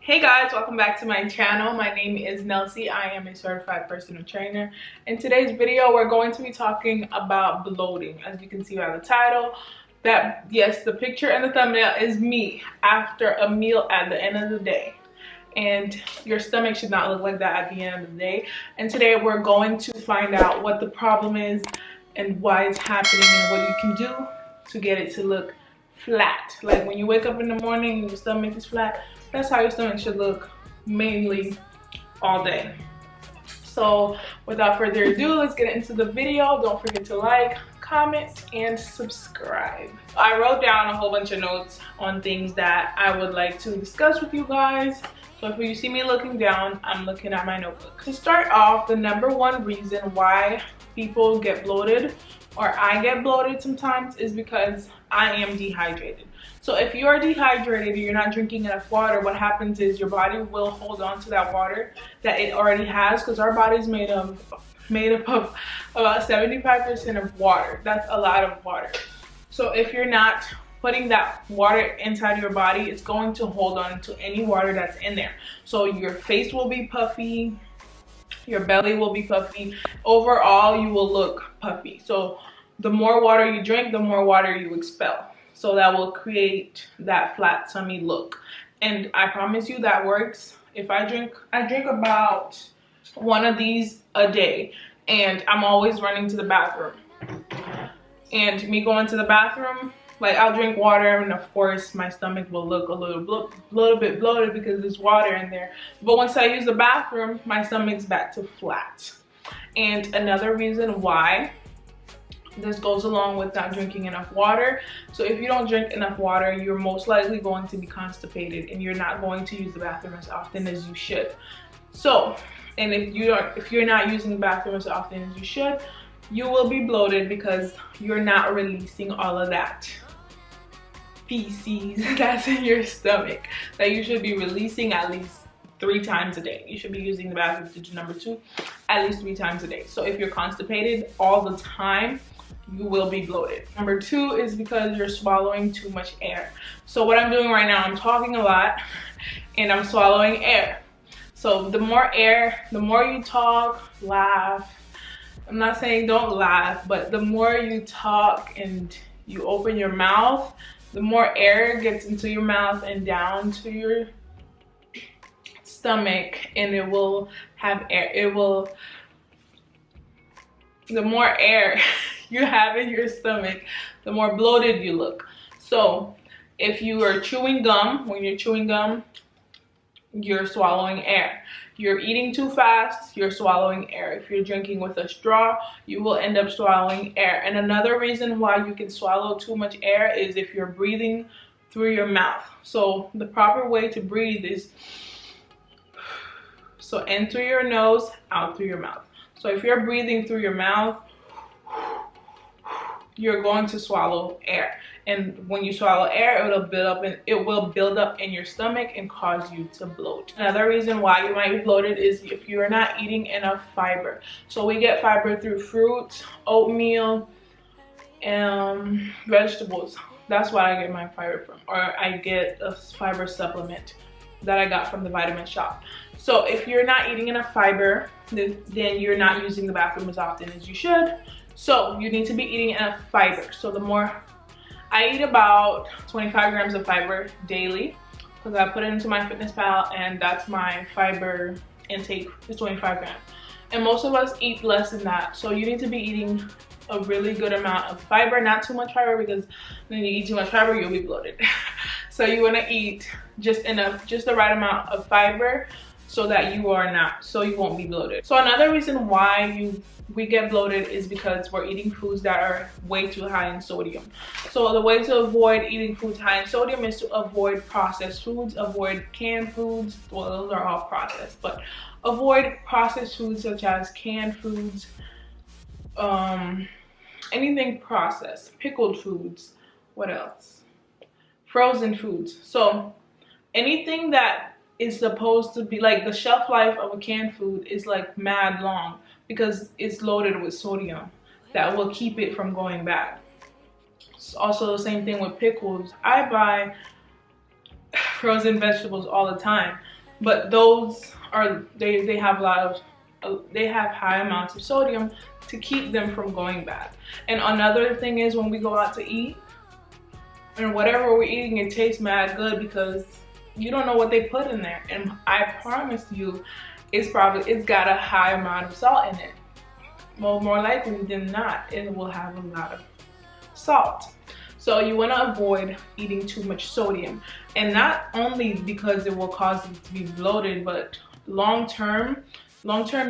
Hey guys, welcome back to my channel. My name is Nelsie. I am a certified personal trainer. In today's video, we're going to be talking about bloating. As you can see by the title, that yes, the picture and the thumbnail is me after a meal at the end of the day. And your stomach should not look like that at the end of the day. And today we're going to find out what the problem is and why it's happening and what you can do to get it to look flat. Like when you wake up in the morning and your stomach is flat, that's how your stomach should look mainly all day. So without further ado, let's get into the video. Don't forget to like, comment, and subscribe. I wrote down a whole bunch of notes on things that I would like to discuss with you guys. So if you see me looking down, I'm looking at my notebook. To start off, the number one reason why people get bloated, or I get bloated sometimes, is because I am dehydrated. So if you are dehydrated and you're not drinking enough water, what happens is your body will hold on to that water that it already has, because our body's made up of about 75% of water. That's a lot of water. So if you're not putting that water inside your body, it's going to hold on to any water that's in there. So your face will be puffy, your belly will be puffy. Overall, you will look puffy. So the more water you drink, the more water you expel. So that will create that flat tummy look. And I promise you that works. If I drink about one of these a day, and I'm always running to the bathroom. And me going to the bathroom, like I'll drink water, and of course my stomach will look a little bit bloated because there's water in there. But once I use the bathroom, my stomach's back to flat. And another reason why this goes along with not drinking enough water. So if you don't drink enough water, you're most likely going to be constipated and you're not going to use the bathroom as often as you should. So, and if you're not using the bathroom as often as you should, you will be bloated because you're not releasing all of that feces that's in your stomach that you should be releasing at least 3 times a day. You should be using the bathroom to do number 2 at least 3 times a day. So if you're constipated all the time, you will be bloated. Number 2 is because you're swallowing too much air. So what I'm doing right now, I'm talking a lot and I'm swallowing air. So the more air, the more you talk, laugh. I'm not saying don't laugh, but the more you talk and you open your mouth, the more air gets into your mouth and down to your stomach, and it will have air. The more air you have in your stomach, the more bloated you look. So if you are chewing gum, when you're chewing gum, you're swallowing air. You're eating too fast, you're swallowing air. If you're drinking with a straw, you will end up swallowing air. And another reason why you can swallow too much air is if you're breathing through your mouth. So the proper way to breathe is so in through your nose, out through your mouth. So if you're breathing through your mouth, you're going to swallow air. And when you swallow air, it will build up in your stomach and cause you to bloat. Another reason why you might be bloated is if you are not eating enough fiber. So we get fiber through fruits, oatmeal, and vegetables. That's why I get my fiber from. Or I get a fiber supplement that I got from the vitamin shop. So if you're not eating enough fiber, then you're not using the bathroom as often as you should. So you need to be eating enough fiber. So the more, I eat about 25 grams of fiber daily because I put it into MyFitnessPal, and that's my fiber intake is 25 grams. And most of us eat less than that. So you need to be eating a really good amount of fiber, not too much fiber, because when you eat too much fiber, you'll be bloated. So you want to eat just enough, just the right amount of fiber so that you won't be bloated. So another reason why we get bloated is because we're eating foods that are way too high in sodium. So the way to avoid eating foods high in sodium is to avoid processed foods, avoid canned foods. Well, those are all processed, but avoid processed foods such as canned foods, anything processed, pickled foods, what else? Frozen foods. So anything that is supposed to be, like, the shelf life of a canned food is like mad long because it's loaded with sodium that will keep it from going bad. It's also the same thing with pickles. I buy frozen vegetables all the time, but those are they have a lot of they have high amounts of sodium to keep them from going bad. And another thing is, when we go out to eat and whatever we're eating, it tastes mad good because you don't know what they put in there, and I promise you it's got a high amount of salt in it. Well, more likely than not, it will have a lot of salt. So you want to avoid eating too much sodium, and not only because it will cause you to be bloated, but long-term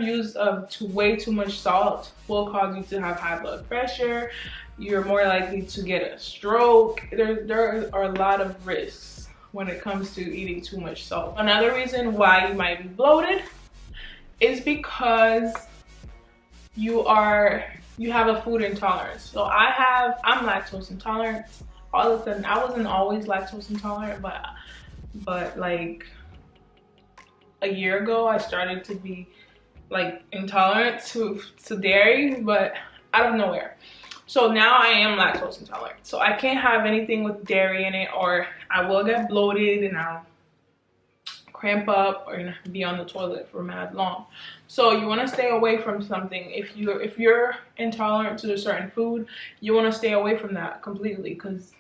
use of way too much salt will cause you to have high blood pressure. You're more likely to get a stroke. There are a lot of risks when it comes to eating too much salt. Another reason why you might be bloated is because you have a food intolerance. So I'm lactose intolerant. All of a sudden, I wasn't always lactose intolerant, but like a year ago, I started to be like intolerant to dairy, but out of nowhere. So now I am lactose intolerant. So I can't have anything with dairy in it, or I will get bloated and I'll cramp up or be on the toilet for mad long. So you want to stay away from something. If you're intolerant to a certain food, you want to stay away from that completely, because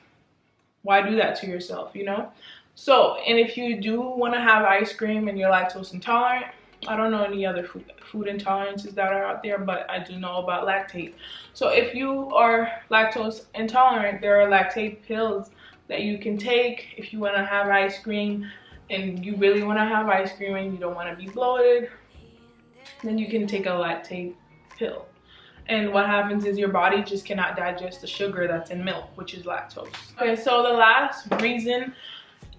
why do that to yourself, you know? So, and if you do want to have ice cream and you're lactose intolerant, I don't know any other food intolerances that are out there, but I do know about lactate. So if you are lactose intolerant, there are lactate pills that you can take if you want to have ice cream and you really want to have ice cream and you don't want to be bloated. Then you can take a lactate pill. And what happens is your body just cannot digest the sugar that's in milk, which is lactose. Okay, so the last reason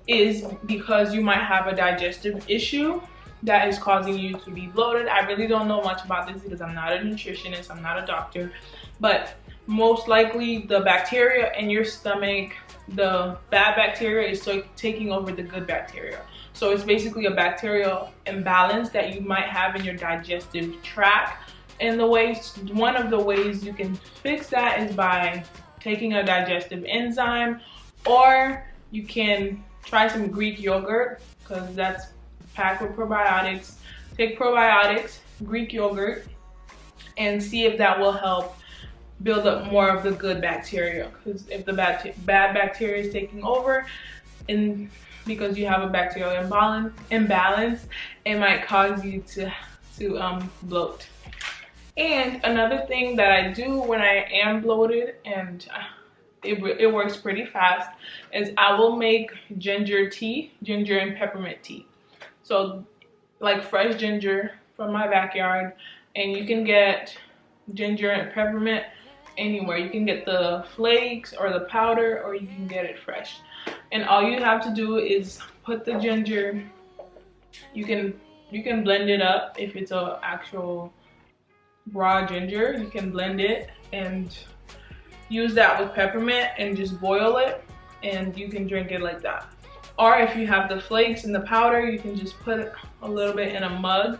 is because you might have a digestive issue that is causing you to be bloated. I really don't know much about this because I'm not a nutritionist, I'm not a doctor, but most likely the bacteria in your stomach, the bad bacteria is taking over the good bacteria. So it's basically a bacterial imbalance that you might have in your digestive tract. And one of the ways you can fix that is by taking a digestive enzyme, or you can try some Greek yogurt, because that's packed with probiotics. Take probiotics, Greek yogurt, and see if that will help build up more of the good bacteria. Because if the bad bacteria is taking over, and because you have a bacterial imbalance, it might cause you to bloat. And another thing that I do when I am bloated, and it works pretty fast, is I will make ginger and peppermint tea. So like fresh ginger from my backyard, and you can get ginger and peppermint anywhere. You can get the flakes or the powder, or you can get it fresh. And all you have to do is put the ginger, you can blend it up. If it's a actual raw ginger, you can blend it and use that with peppermint and just boil it, and you can drink it like that. Or if you have the flakes and the powder, you can just put a little bit in a mug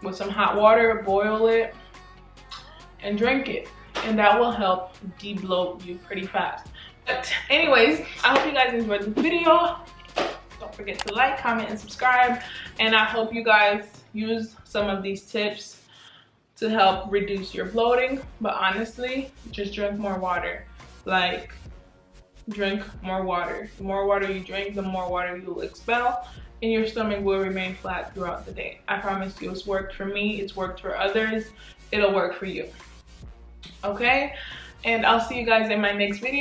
with some hot water, boil it, and drink it. And that will help de-bloat you pretty fast. But anyways, I hope you guys enjoyed this video. Don't forget to like, comment, and subscribe. And I hope you guys use some of these tips to help reduce your bloating. But honestly, just drink more water. Like, drink more water. The more water you drink, the more water you will expel, and your stomach will remain flat throughout the day. I promise you, it's worked for me, it's worked for others, it'll work for you. Okay? And I'll see you guys in my next video.